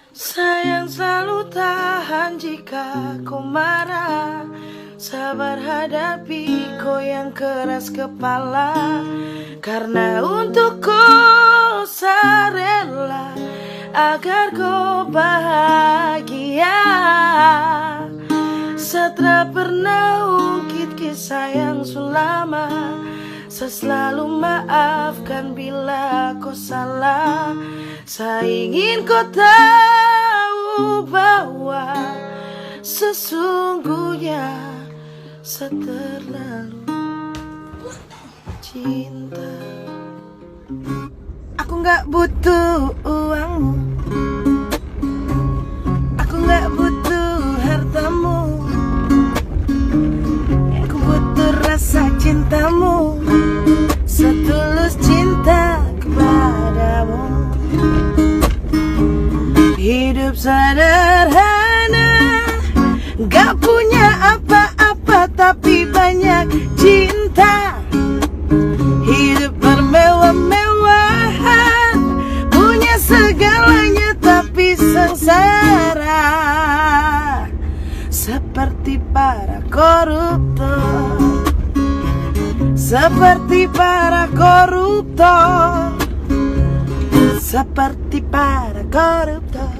Sayang selalu tahan jika kau marah, sabar hadapi kau yang keras kepala. Karena untukku saya rela agar kau bahagia. Setelah pernah ungkit kisah yang sulama, saya selalu maafkan bila kau salah. Saya ingin kau tahu bahwa sesungguhnya saya terlalu cinta. Aku gak butuh uangmu, aku gak butuh hartamu, aku butuh rasa cintamu, setulus cinta kepadamu. Hidup sederhana, gak punya apa-apa tapi banyak cinta. Hidup bermewah-mewahan, punya segalanya tapi sengsara. Seperti para koruptor, seperti para koruptor, seperti para koruptor.